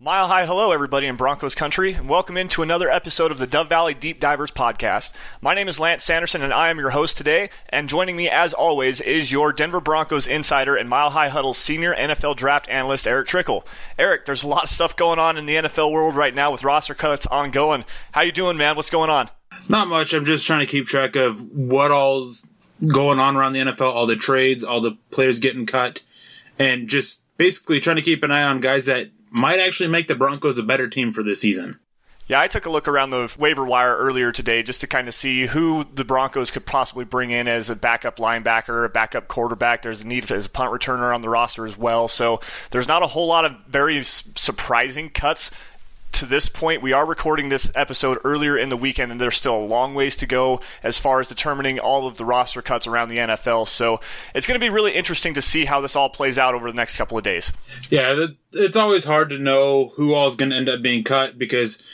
Mile high hello, everybody in Broncos country, and welcome into another episode of the Dove Valley Deep Divers podcast. My name is Lance Sanderson, and I am your host today, and joining me, as always, is your Denver Broncos insider and Mile High Huddle's senior NFL draft analyst, Erick Trickel. Erick, there's a lot of stuff going on in the NFL world right now with roster cuts ongoing. How you doing, man? What's going on? Not much. I'm just trying to keep track of what all's going on around the NFL, all the trades, all the players getting cut, and just basically trying to keep an eye on guys that might actually make the Broncos a better team for this season. Yeah, I took a look around the waiver wire earlier today just to kind of see who the Broncos could possibly bring in as a backup linebacker, a backup quarterback. There's a need as a punt returner on the roster as well. So there's not a whole lot of very surprising cuts to this point. We are recording this episode earlier in the weekend, and there's still a long ways to go as far as determining all of the roster cuts around the NFL. So it's going to be really interesting to see how this all plays out over the next couple of days. Yeah, it's always hard to know who all is going to end up being cut because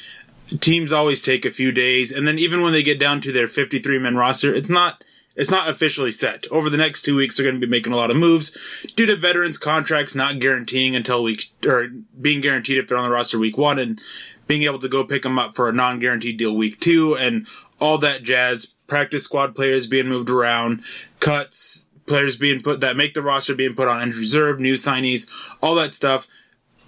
teams always take a few days, and then even when they get down to their 53-man roster, it's not officially set. Over the next 2 weeks, they're going to be making a lot of moves due to veterans' contracts not guaranteeing or being guaranteed if they're on the roster week 1 and being able to go pick them up for a non-guaranteed deal week 2 and all that jazz. Practice squad players being moved around, cuts, players being put that make the roster being put on injured reserve, new signees, all that stuff.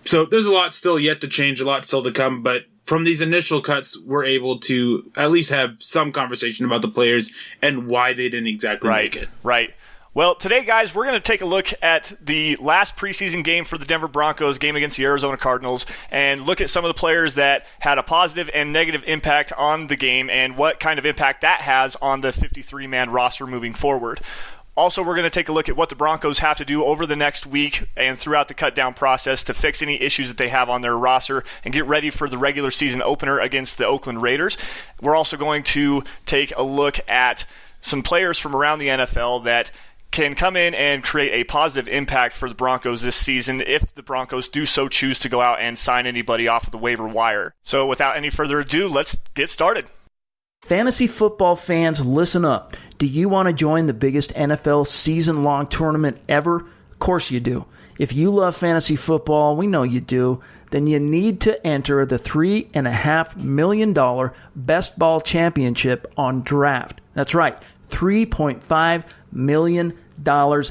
So there's a lot still yet to change, a lot still to come, but from these initial cuts, we're able to at least have some conversation about the players and why they didn't exactly make it. Right. Well, today, guys, we're going to take a look at the last preseason game for the Denver Broncos, game against the Arizona Cardinals, and look at some of the players that had a positive and negative impact on the game and what kind of impact that has on the 53-man roster moving forward. Also, we're going to take a look at what the Broncos have to do over the next week and throughout the cut-down process to fix any issues that they have on their roster and get ready for the regular season opener against the Oakland Raiders. We're also going to take a look at some players from around the NFL that can come in and create a positive impact for the Broncos this season if the Broncos do so choose to go out and sign anybody off of the waiver wire. So without any further ado, let's get started. Fantasy football fans, listen up. Do you want to join the biggest NFL season-long tournament ever? Of course you do. If you love fantasy football, we know you do, then you need to enter the $3.5 million Best Ball Championship on Draft. That's right, $3.5 million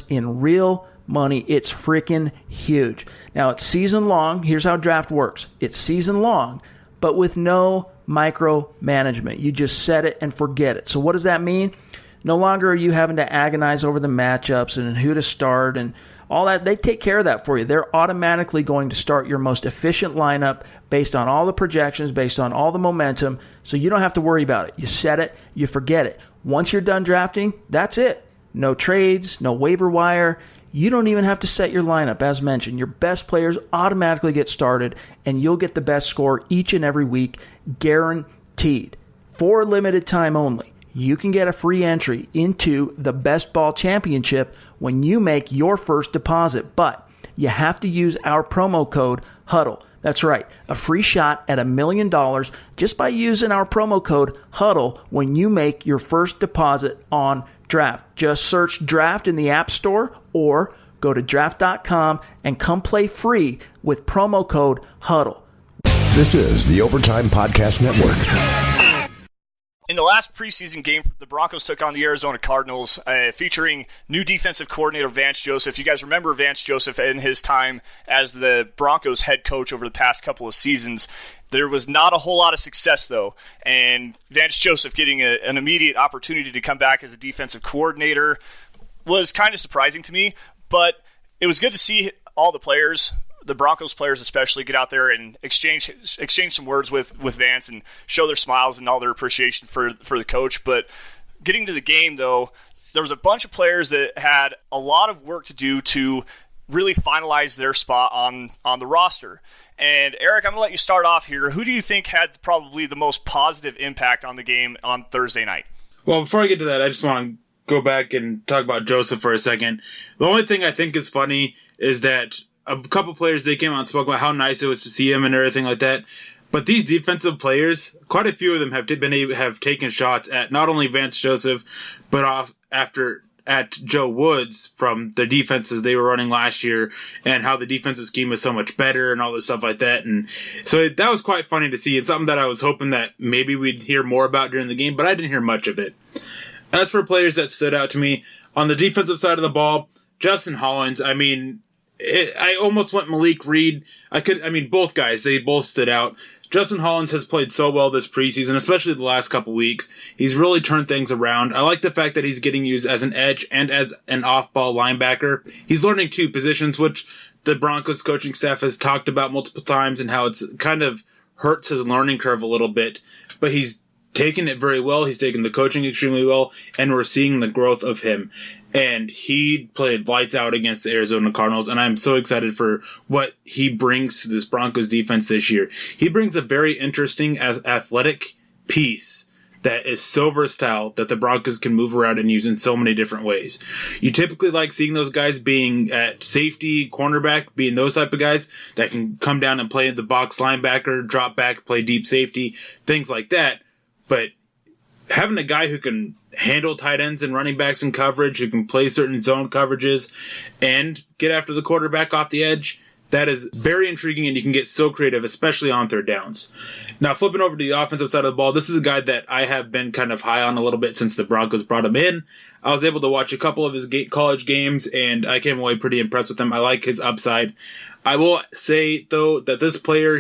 in real money. It's freaking huge. Now, it's season-long. Here's how Draft works. It's season-long, but with no micromanagement. You just set it and forget it. So what does that mean? No longer are you having to agonize over the matchups and who to start and all that. They take care of that for you. They're automatically going to start your most efficient lineup based on all the projections, based on all the momentum, so you don't have to worry about it. You set it, you forget it. Once you're done drafting, that's it. No trades, no waiver wire. You don't even have to set your lineup. As mentioned, your best players automatically get started, and you'll get the best score each and every week, guaranteed. For a limited time only, you can get a free entry into the Best Ball Championship when you make your first deposit, but you have to use our promo code HUDDLE. That's right, a free shot at $1 million just by using our promo code HUDDLE when you make your first deposit on Draft. Just search Draft in the App Store or go to draft.com and come play free with promo code HUDDLE. This is the Overtime Podcast Network. In the last preseason game, the Broncos took on the Arizona Cardinals, featuring new defensive coordinator Vance Joseph. You guys remember Vance Joseph in his time as the Broncos head coach over the past couple of seasons. There was not a whole lot of success, though, and Vance Joseph getting an immediate opportunity to come back as a defensive coordinator was kind of surprising to me, but it was good to see all the players, the Broncos players especially, get out there and exchange some words with Vance and show their smiles and all their appreciation for the coach. But getting to the game, though, there was a bunch of players that had a lot of work to do to really finalize their spot on the roster. And Erick, I'm going to let you start off here. Who do you think had probably the most positive impact on the game on Thursday night? Well, before I get to that, I just want to go back and talk about Joseph for a second. The only thing I think is funny is that a couple players, they came out and spoke about how nice it was to see him and everything like that. But these defensive players, quite a few of them have taken shots at not only Vance Joseph, but after at Joe Woods from the defenses they were running last year and how the defensive scheme was so much better and all this stuff like that. And so that was quite funny to see. It's something that I was hoping that maybe we'd hear more about during the game, but I didn't hear much of it. As for players that stood out to me, on the defensive side of the ball, Justin Hollins, I almost went Malik Reed. Both guys, they both stood out. Justin Hollins has played so well this preseason, especially the last couple weeks. He's really turned things around. I like the fact that he's getting used as an edge and as an off-ball linebacker. He's learning two positions, which the Broncos coaching staff has talked about multiple times and how it's kind of hurts his learning curve a little bit. But he's taken it very well. He's taken the coaching extremely well, and we're seeing the growth of him. And he played lights out against the Arizona Cardinals, and I'm so excited for what he brings to this Broncos defense this year. He brings a very interesting athletic piece that is so versatile that the Broncos can move around and use in so many different ways. You typically like seeing those guys being at safety, cornerback, being those type of guys that can come down and play the box linebacker, drop back, play deep safety, things like that. But having a guy who can handle tight ends and running backs in coverage, who can play certain zone coverages and get after the quarterback off the edge, that is very intriguing, and you can get so creative, especially on third downs. Now, flipping over to the offensive side of the ball, this is a guy that I have been kind of high on a little bit since the Broncos brought him in. I was able to watch a couple of his college games, and I came away pretty impressed with him. I like his upside. I will say, though, that this player,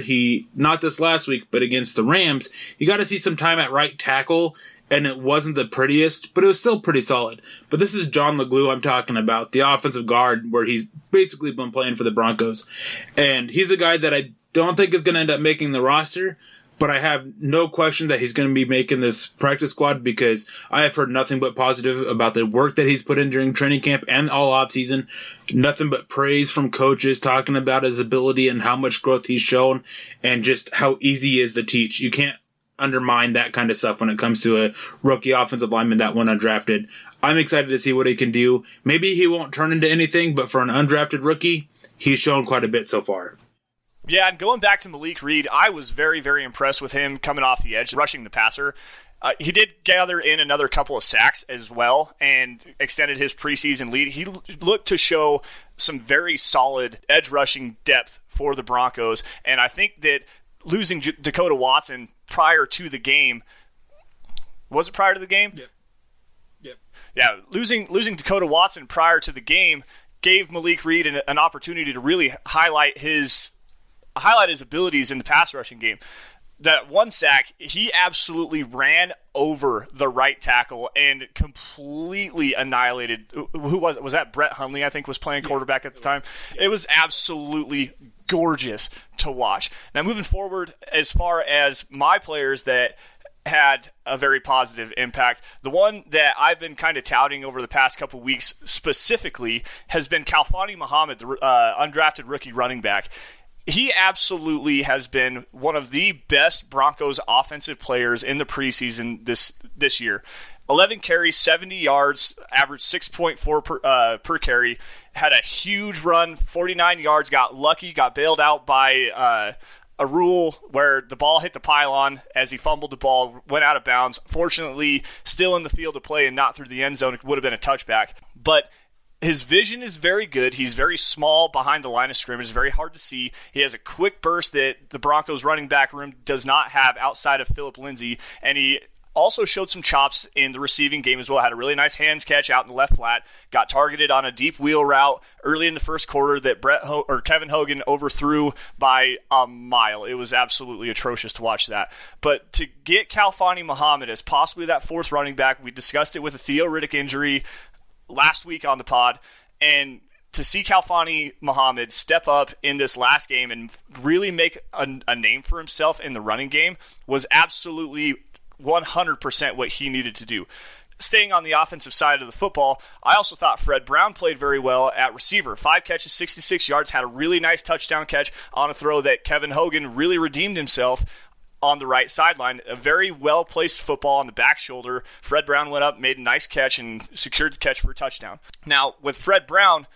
not this last week, but against the Rams, you got to see some time at right tackle, and it wasn't the prettiest, but it was still pretty solid. But this is John LeGlue I'm talking about, the offensive guard, where he's basically been playing for the Broncos. And he's a guy that I don't think is going to end up making the roster, but I have no question that he's going to be making this practice squad because I have heard nothing but positive about the work that he's put in during training camp and all offseason. Nothing but praise from coaches talking about his ability and how much growth he's shown and just how easy he is to teach. You can't undermine that kind of stuff when it comes to a rookie offensive lineman that went undrafted. I'm excited to see what he can do. Maybe he won't turn into anything, but for an undrafted rookie, he's shown quite a bit so far. Yeah, and going back to Malik Reed, I was very, very impressed with him coming off the edge, rushing the passer. He did gather in another couple of sacks as well and extended his preseason lead. He looked to show some very solid edge rushing depth for the Broncos, and I think that losing Dakota Watson prior to the game, was it prior to the game? Yep. Yeah, losing Dakota Watson prior to the game gave Malik Reed an opportunity to really highlight his abilities in the pass rushing game. That one sack, he absolutely ran over the right tackle and completely annihilated. Who was it? Was that Brett Hundley, I think, was playing quarterback at the time? It was absolutely gorgeous to watch. Now, moving forward, as far as my players that had a very positive impact, the one that I've been kind of touting over the past couple weeks specifically has been Khalfani Muhammad, the undrafted rookie running back. He absolutely has been one of the best Broncos offensive players in the preseason this year. 11 carries, 70 yards, averaged 6.4 per carry. Had a huge run, 49 yards, got lucky, got bailed out by a rule where the ball hit the pylon as he fumbled the ball, went out of bounds. Fortunately, still in the field of play and not through the end zone. It would have been a touchback. But his vision is very good. He's very small behind the line of scrimmage, very hard to see. He has a quick burst that the Broncos running back room does not have outside of Phillip Lindsay, and he also showed some chops in the receiving game as well. Had a really nice hands catch out in the left flat. Got targeted on a deep wheel route early in the first quarter that Kevin Hogan overthrew by a mile. It was absolutely atrocious to watch that. But to get Khalfani Muhammad as possibly that fourth running back, we discussed it with a Theo Riddick injury last week on the pod, and to see Khalfani Muhammad step up in this last game and really make a name for himself in the running game was absolutely 100% what he needed to do. Staying on the offensive side of the football, I also thought Fred Brown played very well at receiver. 5 catches, 66 yards, had a really nice touchdown catch on a throw that Kevin Hogan really redeemed himself on the right sideline. A very well-placed football on the back shoulder. Fred Brown went up, made a nice catch, and secured the catch for a touchdown. Now, with Fred Brown,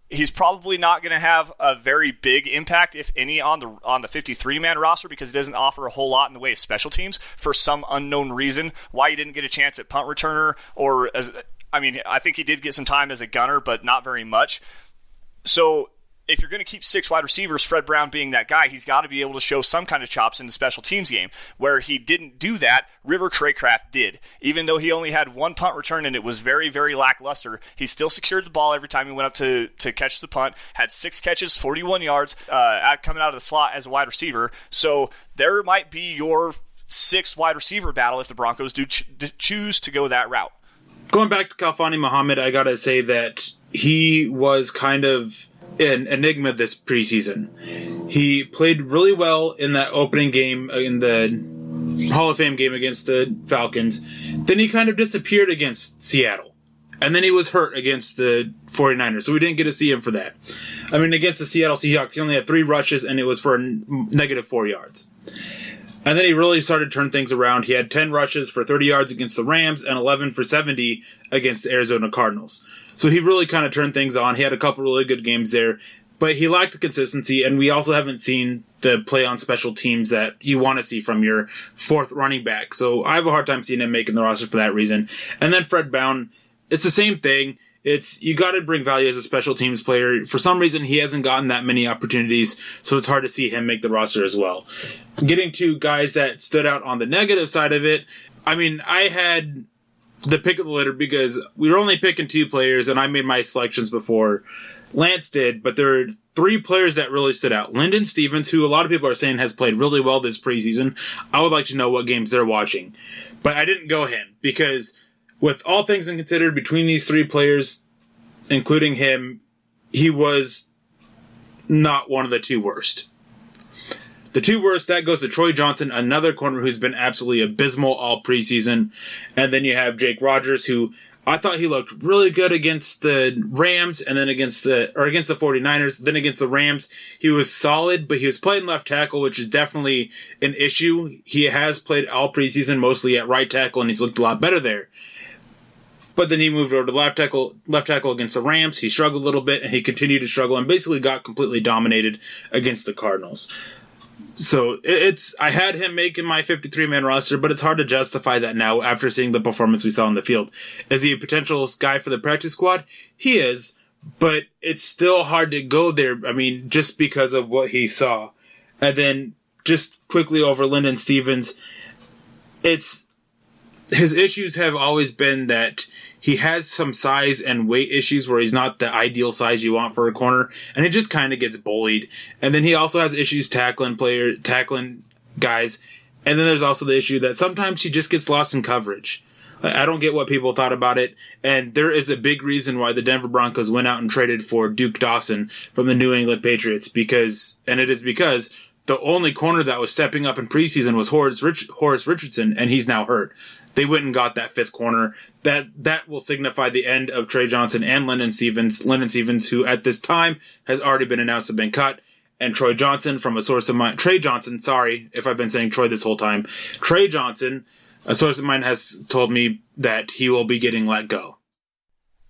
he's probably not going to have a very big impact, if any, on the 53-man roster because he doesn't offer a whole lot in the way of special teams for some unknown reason. Why he didn't get a chance at punt returner or as I mean, I think he did get some time as a gunner, but not very much. So if you're going to keep 6 wide receivers, Fred Brown being that guy, he's got to be able to show some kind of chops in the special teams game. Where he didn't do that, River Craycraft did. Even though he only had 1 punt return and it was very, very lackluster, he still secured the ball every time he went up to catch the punt, had 6 catches, 41 yards, coming out of the slot as a wide receiver. So there might be your 6th wide receiver battle if the Broncos do choose to go that route. Going back to Khalfani Muhammad, I got to say that he was kind of an enigma this preseason. He played really well in that opening game, in the Hall of Fame game against the Falcons. Then he kind of disappeared against Seattle. And then he was hurt against the 49ers, so we didn't get to see him for that. I mean, against the Seattle Seahawks, he only had 3 rushes, and it was for -4 yards. And then he really started to turn things around. He had 10 rushes for 30 yards against the Rams and 11 for 70 against the Arizona Cardinals. So he really kind of turned things on. He had a couple really good games there, but he lacked the consistency, and we also haven't seen the play on special teams that you want to see from your 4th running back. So I have a hard time seeing him making the roster for that reason. And then Fred Brown, it's the same thing. It's you got to bring value as a special teams player. For some reason, he hasn't gotten that many opportunities, so it's hard to see him make the roster as well. Getting to guys that stood out on the negative side of it, I mean, I had the pick of the litter because we were only picking 2 players, and I made my selections before Lance did, but there are 3 players that really stood out. Lyndon Stevens, who a lot of people are saying has played really well this preseason. I would like to know what games they're watching. But I didn't go him because with all things considered, between these 3 players, including him, he was not one of the 2 worst. The 2 worst, that goes to Troy Johnson, another corner who's been absolutely abysmal all preseason. And then you have Jake Rogers, who I thought he looked really good against the Rams and then against the 49ers. Then against the Rams, he was solid, but he was playing left tackle, which is definitely an issue. He has played all preseason mostly at right tackle, and he's looked a lot better there. But then he moved over to left tackle against the Rams. He struggled a little bit, and he continued to struggle and basically got completely dominated against the Cardinals. So I had him making my 53-man roster, but it's hard to justify that now after seeing the performance we saw on the field. Is he a potential guy for the practice squad? He is, but it's still hard to go there, I mean, just because of what he saw. And then just quickly over Lyndon Stevens, his issues have always been that he has some size and weight issues where he's not the ideal size you want for a corner, and he just kind of gets bullied. And then he also has issues tackling guys. And then there's also the issue that sometimes he just gets lost in coverage. I don't get what people thought about it, and there is a big reason why the Denver Broncos went out and traded for Duke Dawson from the New England Patriots, because the only corner that was stepping up in preseason was Horace Richardson, and he's now hurt. They went and got that 5th corner. That will signify the end of Trey Johnson and Lyndon Stevens. Lyndon Stevens, who at this time has already been announced to have been cut, and Troy Johnson from a source of mine. Trey Johnson, sorry if I've been saying Troy this whole time. Trey Johnson, a source of mine has told me that he will be getting let go.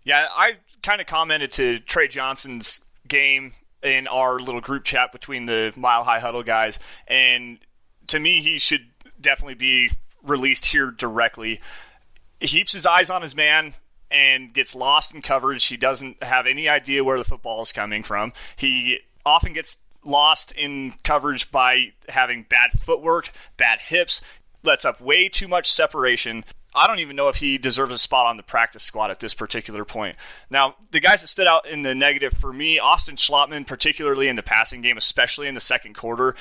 Yeah, I kind of commented to Trey Johnson's game in our little group chat between the Mile High Huddle guys, and to me, he should definitely be released here directly. He keeps his eyes on his man and gets lost in coverage. He doesn't have any idea where the football is coming from. He often gets lost in coverage by having bad footwork, bad hips, lets up way too much separation. I don't even know if he deserves a spot on the practice squad at this particular point. Now, the guys that stood out in the negative for me, Austin Schlottman, particularly in the passing game, especially in the second quarter.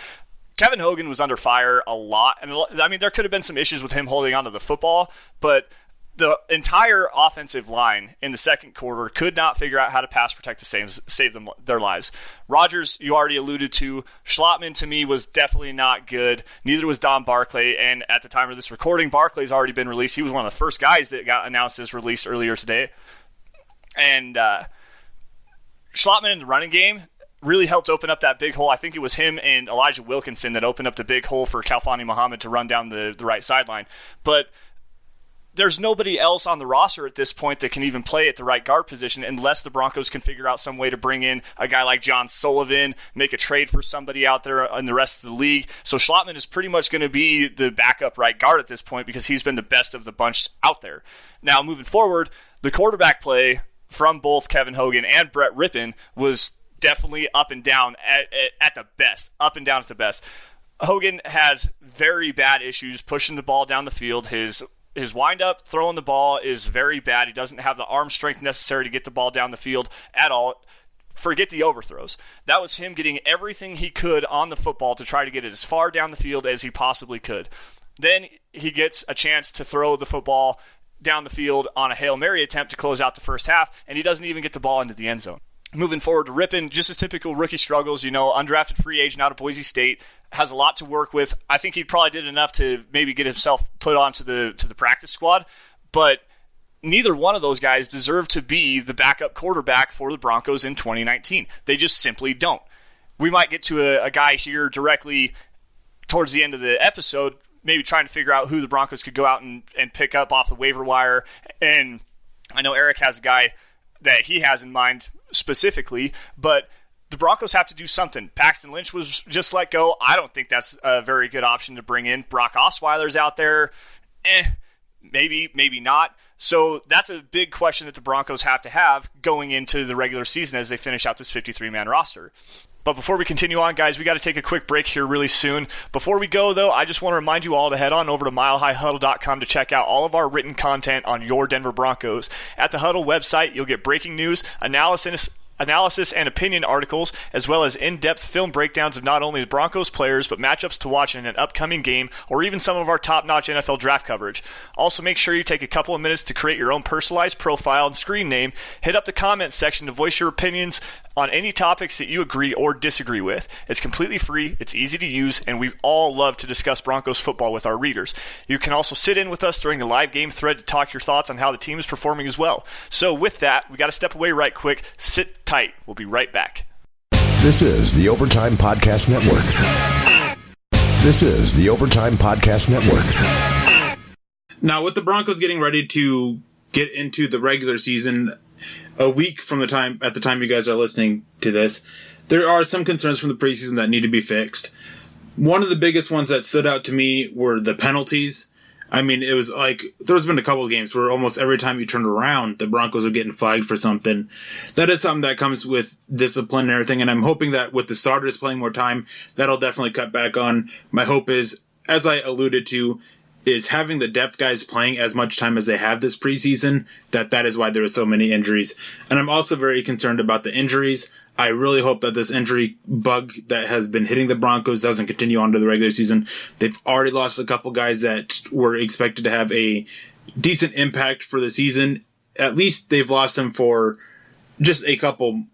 Kevin Hogan was under fire a lot. And I mean, there could have been some issues with him holding onto the football, but the entire offensive line in the second quarter could not figure out how to pass protect to save them their lives. Rogers, you already alluded to. Schlottman, to me, was definitely not good. Neither was Don Barclay. And at the time of this recording, Barclay's already been released. He was one of the first guys that got announced as released earlier today. And Schlottman in the running game really helped open up that big hole. I think it was him and Elijah Wilkinson that opened up the big hole for Khalfani Muhammad to run down the right sideline. But there's nobody else on the roster at this point that can even play at the right guard position unless the Broncos can figure out some way to bring in a guy like John Sullivan, make a trade for somebody out there in the rest of the league. So Schlottmann is pretty much going to be the backup right guard at this point because he's been the best of the bunch out there. Now, moving forward, the quarterback play from both Kevin Hogan and Brett Rippon was definitely up and down at the best. Up and down at the best. Hogan has very bad issues pushing the ball down the field. His wind-up, throwing the ball is very bad. He doesn't have the arm strength necessary to get the ball down the field at all. Forget the overthrows. That was him getting everything he could on the football to try to get it as far down the field as he possibly could. Then he gets a chance to throw the football down the field on a Hail Mary attempt to close out the first half, and he doesn't even get the ball into the end zone. Moving forward to Rippon, just his typical rookie struggles, undrafted free agent out of Boise State, has a lot to work with. I think he probably did enough to maybe get himself put onto the practice squad, but neither one of those guys deserve to be the backup quarterback for the Broncos in 2019. They just simply don't. We might get to a guy here directly towards the end of the episode, maybe trying to figure out who the Broncos could go out and pick up off the waiver wire. And I know Erick has a guy that he has in mind specifically, but the Broncos have to do something. Paxton Lynch was just let go. I don't think that's a very good option to bring in. Brock Osweiler's out there. Maybe not. So that's a big question that the Broncos have to have going into the regular season as they finish out this 53-man roster. But before we continue on, guys, we got to take a quick break here really soon. Before we go, though, I just want to remind you all to head on over to milehighhuddle.com to check out all of our written content on your Denver Broncos. At the Huddle website, you'll get breaking news, analysis and opinion articles, as well as in-depth film breakdowns of not only the Broncos players, but matchups to watch in an upcoming game, or even some of our top-notch NFL draft coverage. Also, make sure you take a couple of minutes to create your own personalized profile and screen name. Hit up the comments section to voice your opinions on any topics that you agree or disagree with. It's completely free, it's easy to use, and we all love to discuss Broncos football with our readers. You can also sit in with us during the live game thread to talk your thoughts on how the team is performing as well. So with that, we got to step away right quick. Sit tight. We'll be right back. This is the Overtime Podcast Network. This is the Overtime Podcast Network. Now, with the Broncos getting ready to get into the regular season a week from the time you guys are listening to this, there are some concerns from the preseason that need to be fixed. One of the biggest ones that stood out to me were the penalties. I mean, it was like there's been a couple of games where almost every time you turned around, the Broncos are getting flagged for something. That is something that comes with discipline and everything, and I'm hoping that with the starters playing more time, that'll definitely cut back on. My hope is, as I alluded to, is having the depth guys playing as much time as they have this preseason, that is why there are so many injuries. And I'm also very concerned about the injuries. I really hope that this injury bug that has been hitting the Broncos doesn't continue on to the regular season. They've already lost a couple guys that were expected to have a decent impact for the season. At least they've lost them for just a couple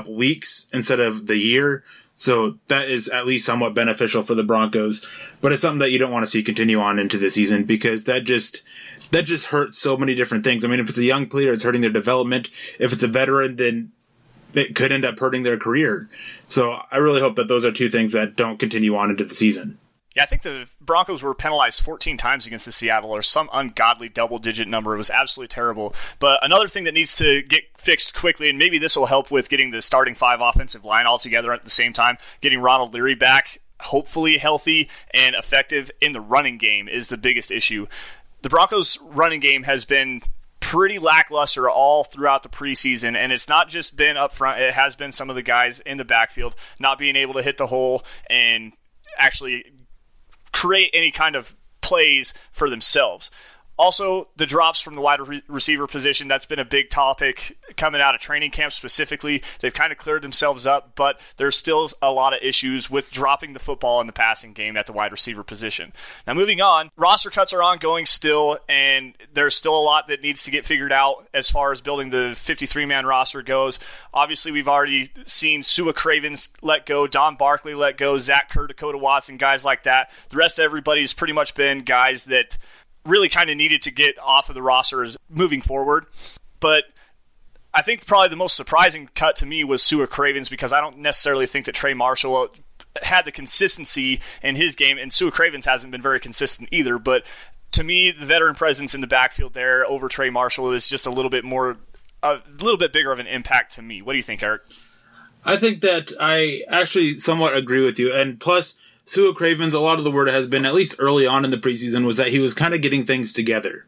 weeks instead of the year. So that is at least somewhat beneficial for the Broncos. But it's something that you don't want to see continue on into the season because that just hurts so many different things. I mean, if it's a young player, it's hurting their development. If it's a veteran, then it could end up hurting their career. So I really hope that those are two things that don't continue on into the season. Yeah, I think the Broncos were penalized 14 times against the Seattle, or some ungodly double-digit number. It was absolutely terrible. But another thing that needs to get fixed quickly, and maybe this will help with getting the starting five offensive line all together at the same time, getting Ronald Leary back, hopefully healthy and effective in the running game is the biggest issue. The Broncos' running game has been pretty lackluster all throughout the preseason, and it's not just been up front. It has been some of the guys in the backfield not being able to hit the hole and actually create any kind of plays for themselves. Also, the drops from the wide receiver position, that's been a big topic coming out of training camp specifically. They've kind of cleared themselves up, but there's still a lot of issues with dropping the football in the passing game at the wide receiver position. Now, moving on, roster cuts are ongoing still, and there's still a lot that needs to get figured out as far as building the 53-man roster goes. Obviously, we've already seen Sua Cravens let go, Don Barkley let go, Zach Kerr, Dakota Watson, guys like that. The rest of everybody's pretty much been guys that really kind of needed to get off of the rosters moving forward. But I think probably the most surprising cut to me was Sua Cravens, because I don't necessarily think that Trey Marshall had the consistency in his game, and Sua Cravens hasn't been very consistent either. But To me, the veteran presence in the backfield there over Trey Marshall is just a little bit bigger of an impact to me. What do you think, Eric? I think that I actually somewhat agree with you. And plus, Sua Cravens, a lot of the word has been, at least early on in the preseason, was that he was kind of getting things together.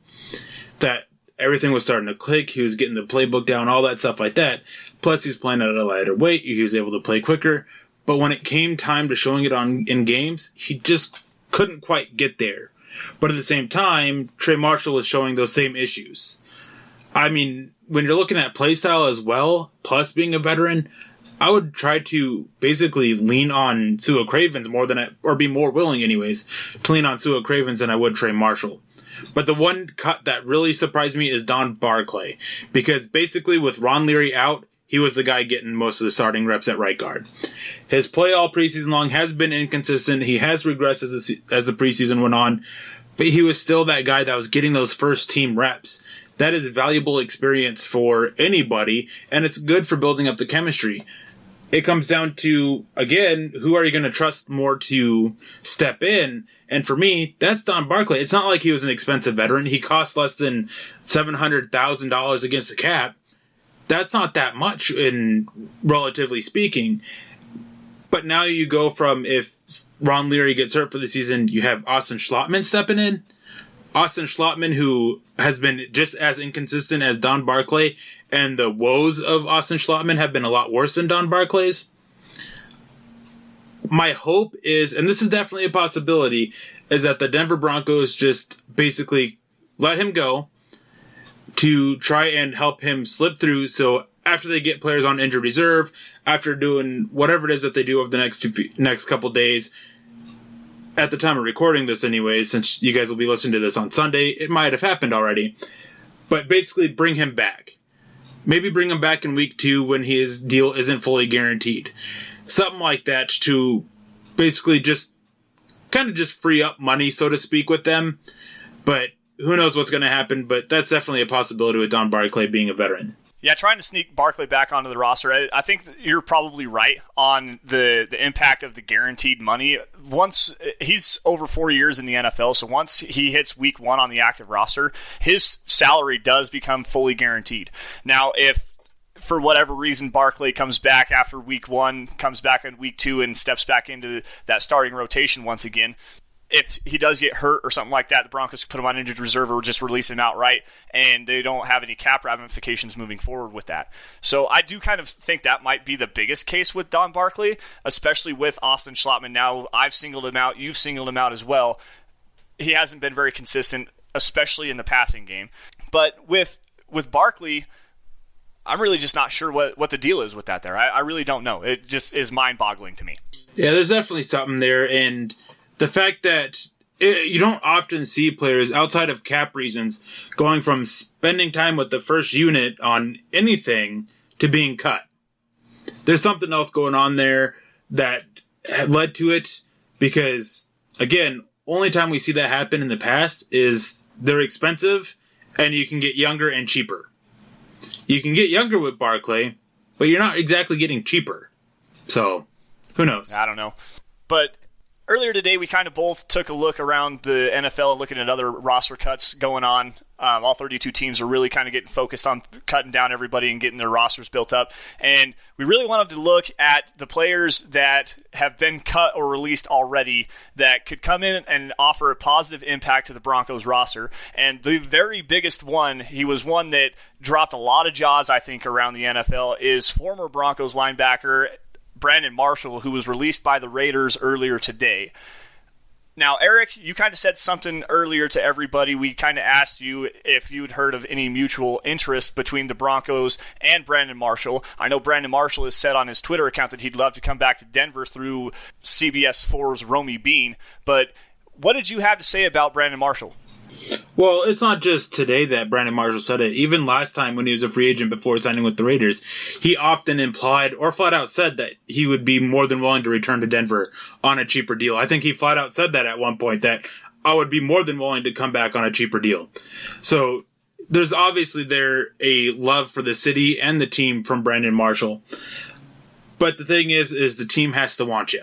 That everything was starting to click. He was getting the playbook down, all that stuff like that. Plus, he's playing at a lighter weight. He was able to play quicker. But when it came time to showing it in games, he just couldn't quite get there. But at the same time, Trey Marshall is showing those same issues. I mean, when you're looking at play style as well, plus being a veteran, I would try to basically lean on Sua Cravens or be more willing anyways, to lean on Sua Cravens than I would Trey Marshall. But the one cut that really surprised me is Don Barclay, because basically with Ron Leary out, he was the guy getting most of the starting reps at right guard. His play all preseason long has been inconsistent. He has regressed as the preseason went on, but he was still that guy that was getting those first team reps. That is valuable experience for anybody, and it's good for building up the chemistry. It comes down to, again, who are you going to trust more to step in? And for me, that's Don Barclay. It's not like he was an expensive veteran. He cost less than $700,000 against the cap. That's not that much, in relatively speaking. But now you go from, if Ron Leary gets hurt for the season, you have Austin Schlottmann stepping in. Austin Schlottmann, who has been just as inconsistent as Don Barclay, and the woes of Austin Schlottmann have been a lot worse than Don Barclay's. My hope is, and this is definitely a possibility, is that the Denver Broncos just basically let him go to try and help him slip through. So after they get players on injured reserve, after doing whatever it is that they do over the next couple days, at the time of recording this anyways, since you guys will be listening to this on Sunday, it might have happened already. But basically bring him back. Maybe bring him back in week 2 when his deal isn't fully guaranteed. Something like that to basically just free up money, so to speak, with them. But who knows what's going to happen, but that's definitely a possibility with Don Barclay being a veteran. Yeah, trying to sneak Barclay back onto the roster, I think you're probably right on the impact of the guaranteed money. Once he's over 4 years in the NFL, so once he hits week 1 on the active roster, his salary does become fully guaranteed. Now, if for whatever reason Barclay comes back after week 1, comes back in week 2, and steps back into that starting rotation once again, if he does get hurt or something like that, the Broncos could put him on injured reserve or just release him outright, and they don't have any cap ramifications moving forward with that. So I do kind of think that might be the biggest case with Don Barclay, especially with Austin Schlottmann. Now, I've singled him out. You've singled him out as well. He hasn't been very consistent, especially in the passing game. But with Barclay, I'm really just not sure what the deal is with that there. I really don't know. It just is mind-boggling to me. Yeah, there's definitely something there, and the fact that you don't often see players outside of cap reasons going from spending time with the first unit on anything to being cut. There's something else going on there that led to it because, again, only time we see that happen in the past is they're expensive and you can get younger and cheaper. You can get younger with Barclay, but you're not exactly getting cheaper. So, who knows? I don't know. But earlier today, we kind of both took a look around the NFL, looking at other roster cuts going on. All 32 teams are really kind of getting focused on cutting down everybody and getting their rosters built up. And we really wanted to look at the players that have been cut or released already that could come in and offer a positive impact to the Broncos roster. And the very biggest one, he was one that dropped a lot of jaws, I think, around the NFL, is former Broncos linebacker Brandon Marshall, who was released by the Raiders earlier today. Now, Eric, you kind of said something earlier to everybody. We kind of asked you if you'd heard of any mutual interest between the Broncos and Brandon Marshall. I know Brandon Marshall has said on his Twitter account that he'd love to come back to Denver through CBS 4's Romy Bean. But what did you have to say about Brandon Marshall? Well, it's not just today that Brandon Marshall said it. Even last time when he was a free agent before signing with the Raiders, he often implied or flat out said that he would be more than willing to return to Denver on a cheaper deal. I think he flat out said that at one point, that I would be more than willing to come back on a cheaper deal. So there's obviously there a love for the city and the team from Brandon Marshall. But the thing is the team has to want you.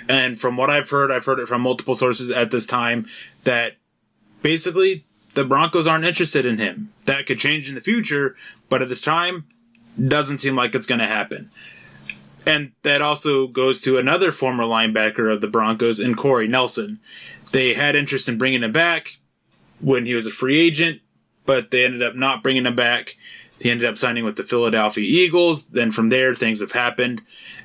And from what I've heard it from multiple sources at this time, that basically the Broncos aren't interested in him. That could change in the future, but at the time, doesn't seem like it's going to happen. And that also goes to another former linebacker of the Broncos in Corey Nelson. They had interest in bringing him back when he was a free agent, but they ended up not bringing him back. He ended up signing with the Philadelphia Eagles. Then from there, things have happened.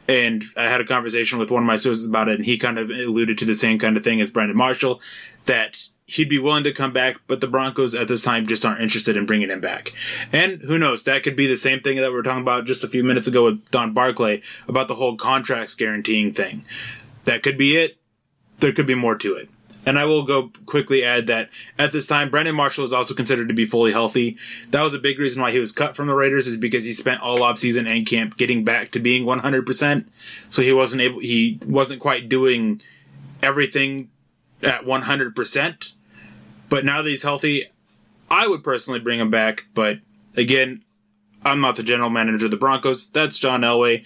And I had a conversation with one of my sources about it, and he kind of alluded to the same kind of thing as Brandon Marshall, that he'd be willing to come back, but the Broncos at this time just aren't interested in bringing him back. And who knows, that could be the same thing that we were talking about just a few minutes ago with Don Barclay about the whole contracts guaranteeing thing. That could be it. There could be more to it. And I will go quickly add that at this time, Brandon Marshall is also considered to be fully healthy. That was a big reason why he was cut from the Raiders, is because he spent all offseason and camp getting back to being 100%. So he wasn't quite doing everything at 100%. But now that he's healthy, I would personally bring him back. But again, I'm not the general manager of the Broncos. That's John Elway.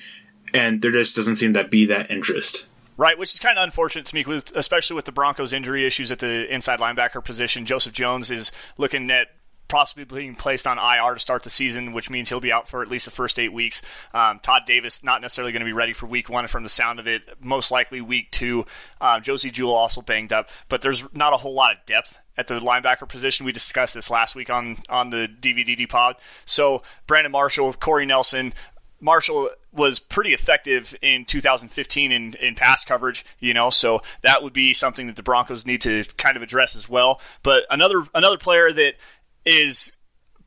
And there just doesn't seem to be that interest. Right, which is kind of unfortunate to me, especially with the Broncos' injury issues at the inside linebacker position. Joseph Jones is looking at possibly being placed on IR to start the season, which means he'll be out for at least the first 8 weeks. Todd Davis not necessarily going to be ready for week 1 from the sound of it, most likely week 2. Josie Jewell also banged up, but there's not a whole lot of depth at the linebacker position. We discussed this last week on the DVDD pod. So Brandon Marshall, Corey Nelson. Marshall was pretty effective in 2015 in pass coverage, so that would be something that the Broncos need to kind of address as well. But another player that is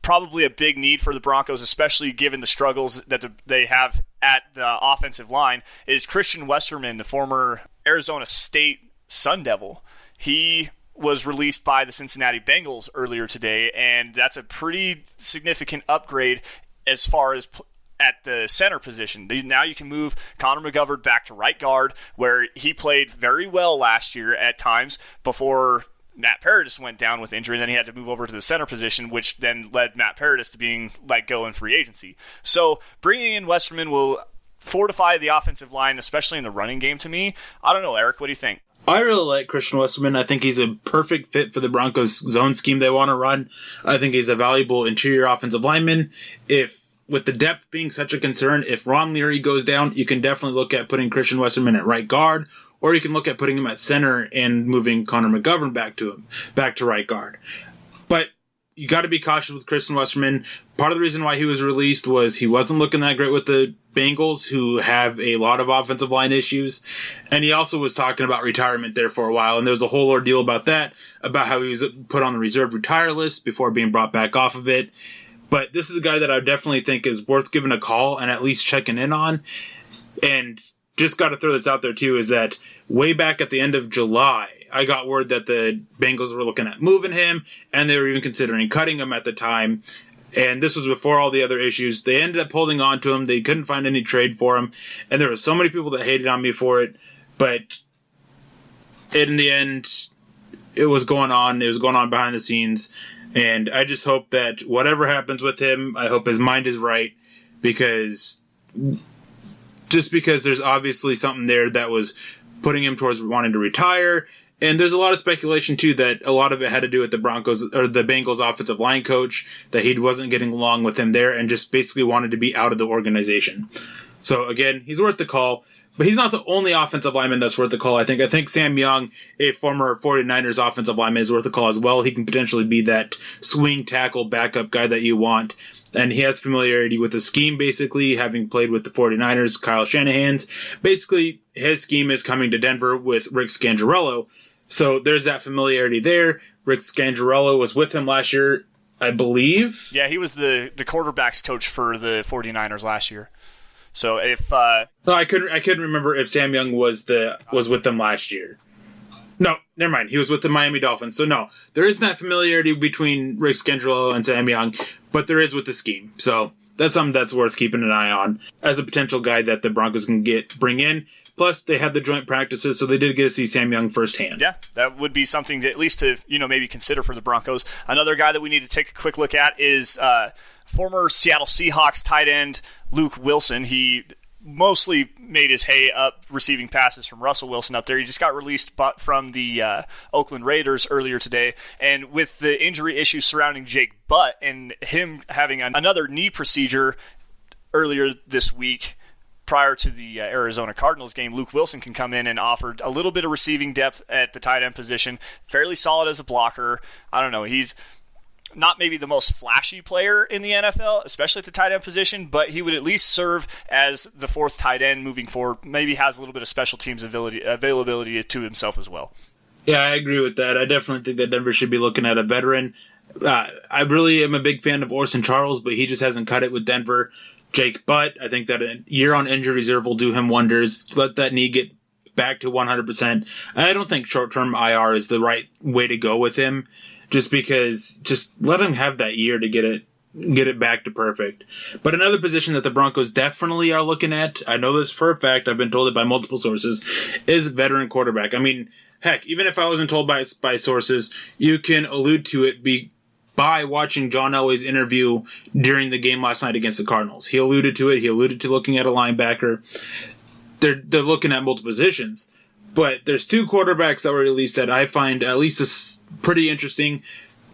probably a big need for the Broncos, especially given the struggles that they have at the offensive line, is Christian Westerman, the former Arizona State Sun Devil. He was released by the Cincinnati Bengals earlier today, and that's a pretty significant upgrade as far as at the center position. Now you can move Connor McGovern back to right guard, where he played very well last year at times before Matt Paradis went down with injury. Then he had to move over to the center position, which then led Matt Paradis to being let go in free agency. So bringing in Westerman will fortify the offensive line, especially in the running game to me. I don't know, Eric, what do you think? I really like Christian Westerman. I think he's a perfect fit for the Broncos zone scheme they want to run. I think he's a valuable interior offensive lineman. With the depth being such a concern, if Ron Leary goes down, you can definitely look at putting Christian Westerman at right guard, or you can look at putting him at center and moving Connor McGovern back to right guard. But you got to be cautious with Christian Westerman. Part of the reason why he was released was he wasn't looking that great with the Bengals, who have a lot of offensive line issues. And he also was talking about retirement there for a while, and there was a whole ordeal about that, about how he was put on the reserve retire list before being brought back off of it. But this is a guy that I definitely think is worth giving a call and at least checking in on. And just got to throw this out there, too, is that way back at the end of July, I got word that the Bengals were looking at moving him, and they were even considering cutting him at the time. And this was before all the other issues. They ended up holding on to him. They couldn't find any trade for him. And there were so many people that hated on me for it. But in the end, it was going on. It was going on behind the scenes. And I just hope that whatever happens with him, I hope his mind is right, because there's obviously something there that was putting him towards wanting to retire. And there's a lot of speculation, too, that a lot of it had to do with the Bengals offensive line coach, that he wasn't getting along with him there and just basically wanted to be out of the organization. So, again, he's worth the call. But he's not the only offensive lineman that's worth the call. I think Sam Young, a former 49ers offensive lineman, is worth the call as well. He can potentially be that swing tackle backup guy that you want. And he has familiarity with the scheme, basically, having played with the 49ers, Kyle Shanahan's. Basically, his scheme is coming to Denver with Rick Scangarello. So there's that familiarity there. Rick Scangarello was with him last year, I believe. Yeah, he was the quarterbacks coach for the 49ers last year. So if I couldn't remember if Sam Young was with them last year. No, never mind. He was with the Miami Dolphins. So no, there isn't that familiarity between Rick Scangarello and Sam Young, but there is with the scheme. So that's something that's worth keeping an eye on as a potential guy that the Broncos can bring in. Plus, they had the joint practices, so they did get to see Sam Young firsthand. Yeah, that would be something to, at least to maybe consider for the Broncos. Another guy that we need to take a quick look at is former Seattle Seahawks tight end Luke Wilson. He mostly made his hay up receiving passes from Russell Wilson up there. He just got released from the Oakland Raiders earlier today. And with the injury issues surrounding Jake Butt and him having another knee procedure earlier this week prior to the Arizona Cardinals game, Luke Wilson can come in and offer a little bit of receiving depth at the tight end position. Fairly solid as a blocker. I don't know. He's not maybe the most flashy player in the NFL, especially at the tight end position, but he would at least serve as the fourth tight end moving forward. Maybe has a little bit of special teams availability to himself as well. Yeah, I agree with that. I definitely think that Denver should be looking at a veteran. I really am a big fan of Orson Charles, but he just hasn't cut it with Denver. Jake Butt, I think that a year on injury reserve will do him wonders. Let that knee get back to 100%. I don't think short-term IR is the right way to go with him. Just because, just let him have that year to get it back to perfect. But another position that the Broncos definitely are looking at, I know this for a fact, I've been told it by multiple sources, is veteran quarterback. I mean, heck, even if I wasn't told by sources, you can allude to it by watching John Elway's interview during the game last night against the Cardinals. He alluded to it. He alluded to looking at a linebacker. They're looking at multiple positions. But there's two quarterbacks that were released that I find at least pretty interesting.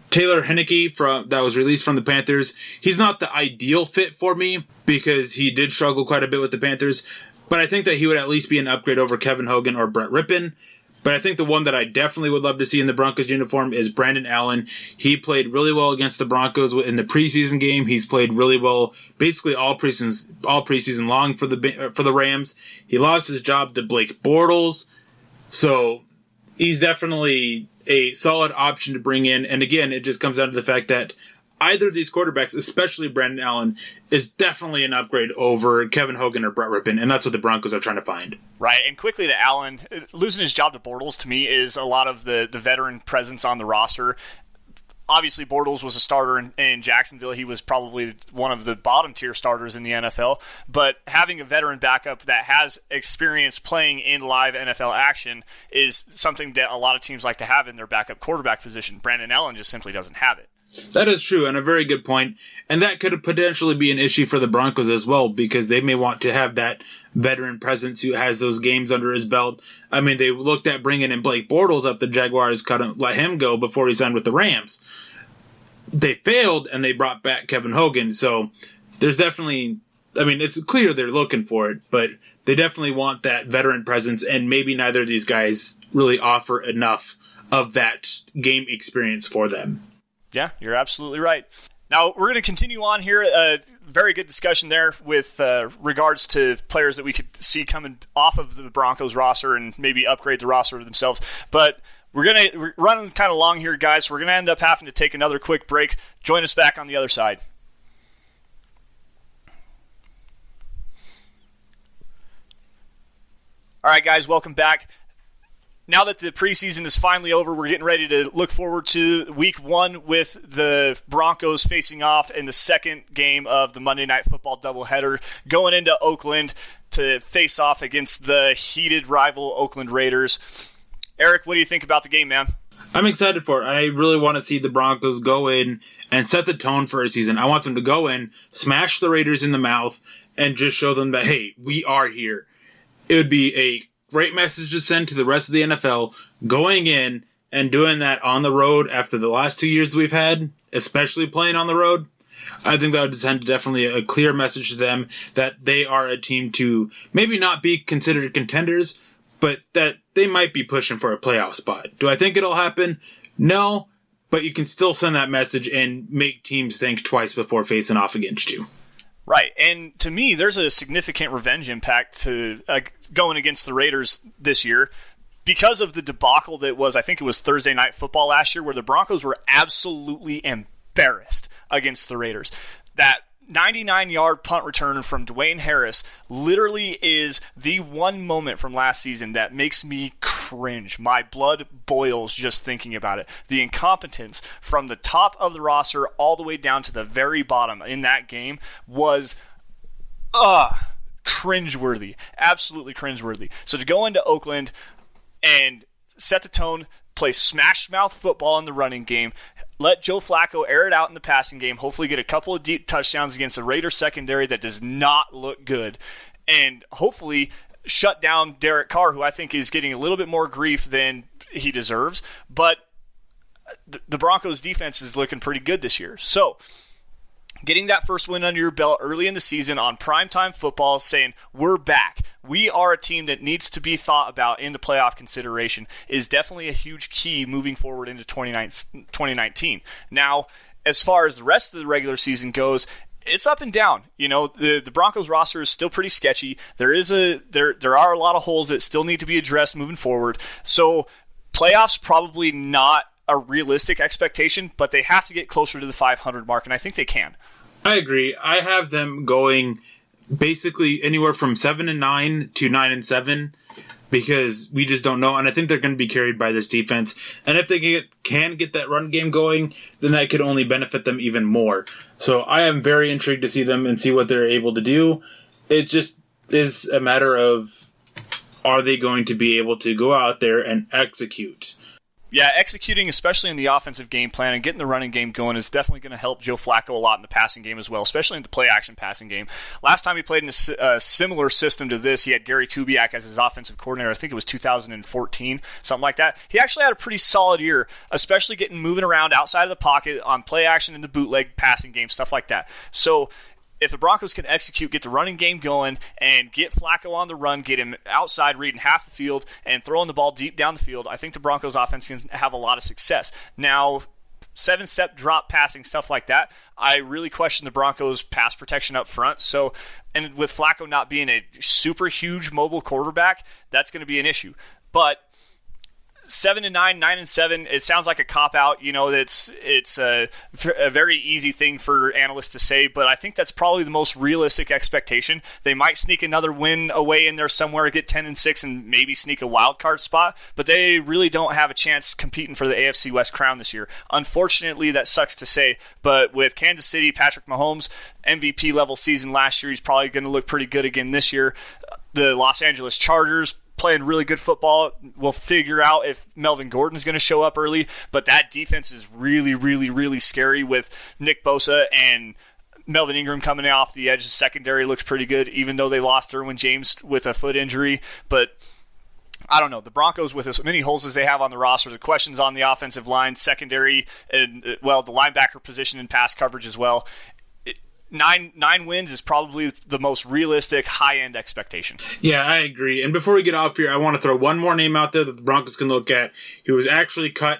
Taylor Heinicke that was released from the Panthers. He's not the ideal fit for me because he did struggle quite a bit with the Panthers. But I think that he would at least be an upgrade over Kevin Hogan or Brett Rippon. But I think the one that I definitely would love to see in the Broncos uniform is Brandon Allen. He played really well against the Broncos in the preseason game. He's played really well basically all preseason long for the Rams. He lost his job to Blake Bortles. So he's definitely a solid option to bring in. And again, it just comes down to the fact that either of these quarterbacks, especially Brandon Allen, is definitely an upgrade over Kevin Hogan or Brett Rippon. And that's what the Broncos are trying to find. Right. And quickly to Allen, losing his job to Bortles to me is a lot of the veteran presence on the roster. Obviously, Bortles was a starter in Jacksonville. He was probably one of the bottom-tier starters in the NFL. But having a veteran backup that has experience playing in live NFL action is something that a lot of teams like to have in their backup quarterback position. Brandon Allen just simply doesn't have it. That is true, and a very good point. And that could potentially be an issue for the Broncos as well, because they may want to have that veteran presence who has those games under his belt. I mean, they looked at bringing in Blake Bortles up. The Jaguars let him go before he signed with the Rams. They failed, and they brought back Kevin Hogan. So there's definitely, I mean, it's clear they're looking for it, but they definitely want that veteran presence, and maybe neither of these guys really offer enough of that game experience for them. Yeah, you're absolutely right. Now, we're going to continue on here. Very good discussion there with regards to players that we could see coming off of the Broncos roster and maybe upgrade the roster themselves. But we're running kind of long here, guys, so we're going to end up having to take another quick break. Join us back on the other side. All right, guys, welcome back. Now that the preseason is finally over, we're getting ready to look forward to week one with the Broncos facing off in the second game of the Monday Night Football doubleheader, going into Oakland to face off against the heated rival Oakland Raiders. Eric, what do you think about the game, man? I'm excited for it. I really want to see the Broncos go in and set the tone for a season. I want them to go in, smash the Raiders in the mouth, and just show them that, hey, we are here. It would be a great message to send to the rest of the NFL going in and doing that on the road after the last 2 years we've had, especially playing on the road. I think that would send definitely a clear message to them that they are a team to maybe not be considered contenders, but that they might be pushing for a playoff spot. Do I think it'll happen? No, but you can still send that message and make teams think twice before facing off against you. Right, and to me, there's a significant revenge impact to going against the Raiders this year because of the debacle that was, I think it was Thursday Night Football last year, where the Broncos were absolutely embarrassed against the Raiders. That 99-yard punt return from Dwayne Harris literally is the one moment from last season that makes me cringe. My blood boils just thinking about it. The incompetence from the top of the roster all the way down to the very bottom in that game was cringeworthy. Absolutely cringeworthy. So to go into Oakland and set the tone, play smash-mouth football in the running game, let Joe Flacco air it out in the passing game, hopefully get a couple of deep touchdowns against the Raiders secondary that does not look good, and hopefully shut down Derek Carr, who I think is getting a little bit more grief than he deserves. But the Broncos defense is looking pretty good this year. So getting that first win under your belt early in the season on primetime football, saying we're back, we are a team that needs to be thought about in the playoff consideration, is definitely a huge key moving forward into 2019. Now, as far as the rest of the regular season goes, it's up and down. You know, the Broncos roster is still pretty sketchy. There are a lot of holes that still need to be addressed moving forward. So playoffs probably not a realistic expectation, but they have to get closer to the 500 mark, and I think they can. I agree. I have them going basically anywhere from 7-9 to 9-7 because we just don't know, and I think they're going to be carried by this defense. And if they can get that run game going, then that could only benefit them even more. So I am very intrigued to see them and see what they're able to do. It just is a matter of, are they going to be able to go out there and execute? Yeah, executing, especially in the offensive game plan and getting the running game going, is definitely going to help Joe Flacco a lot in the passing game as well, especially in the play-action passing game. Last time he played in a similar system to this, he had Gary Kubiak as his offensive coordinator. I think it was 2014, something like that. He actually had a pretty solid year, especially getting moving around outside of the pocket on play-action in the bootleg passing game, stuff like that. So if the Broncos can execute, get the running game going, and get Flacco on the run, get him outside reading half the field, and throwing the ball deep down the field, I think the Broncos offense can have a lot of success. Now, 7-step drop passing, stuff like that, I really question the Broncos' pass protection up front. So, and with Flacco not being a super huge mobile quarterback, that's going to be an issue. But 7-9, 9-7, it sounds like a cop-out. You know, it's a very easy thing for analysts to say, but I think that's probably the most realistic expectation. They might sneak another win away in there somewhere, get 10-6, and maybe sneak a wild card spot, but they really don't have a chance competing for the AFC West crown this year. Unfortunately, that sucks to say, but with Kansas City, Patrick Mahomes, MVP-level season last year, he's probably going to look pretty good again this year. The Los Angeles Chargers playing really good football. We'll figure out if Melvin Gordon's going to show up early, but that defense is really, really, really scary with Nick Bosa and Melvin Ingram coming off the edge. The secondary looks pretty good, even though they lost Derwin James with a foot injury. But I don't know. The Broncos, with as many holes as they have on the roster, the questions on the offensive line, secondary, and, well, the linebacker position and pass coverage as well. Nine wins is probably the most realistic high-end expectation. Yeah, I agree. And before we get off here, I want to throw one more name out there that the Broncos can look at. He was actually cut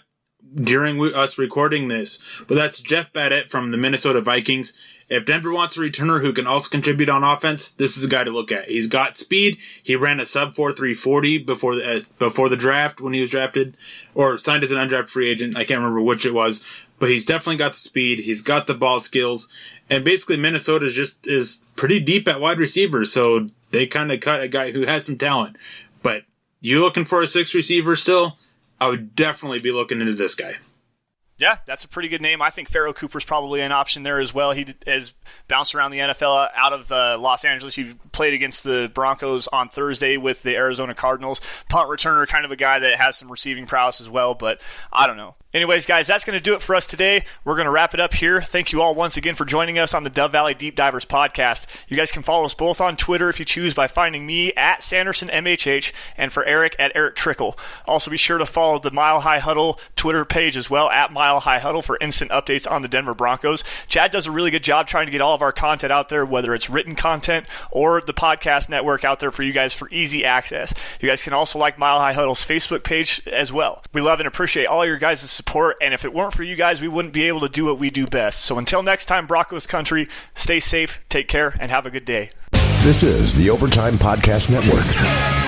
during us recording this, but that's Jeff Badette from the Minnesota Vikings. If Denver wants a returner who can also contribute on offense, this is a guy to look at. He's got speed. He ran a sub-4.3 40 before the draft when he was drafted, or signed as an undrafted free agent. I can't remember which it was, but he's definitely got the speed. He's got the ball skills. And basically Minnesota is pretty deep at wide receiver, so they kind of cut a guy who has some talent. But you looking for a sixth receiver still? I would definitely be looking into this guy. Yeah, that's a pretty good name. I think Pharaoh Cooper's probably an option there as well. He has bounced around the NFL out of Los Angeles. He played against the Broncos on Thursday with the Arizona Cardinals. Punt returner, kind of a guy that has some receiving prowess as well, but I don't know. Anyways, guys, that's going to do it for us today. We're going to wrap it up here. Thank you all once again for joining us on the Dove Valley Deep Divers podcast. You guys can follow us both on Twitter if you choose by finding me at Sanderson MHH and for Eric at Erick Trickel. Also, be sure to follow the Mile High Huddle Twitter page as well, at Mile High Huddle, for instant updates on the Denver Broncos. Chad does a really good job trying to get all of our content out there, whether it's written content or the podcast network out there for you guys for easy access. You guys can also like Mile High Huddle's Facebook page as well. We love and appreciate all your guys' support, and if it weren't for you guys, we wouldn't be able to do what we do best. So until next time, Broncos country, stay safe, take care, and have a good day. This is the Overtime Podcast Network.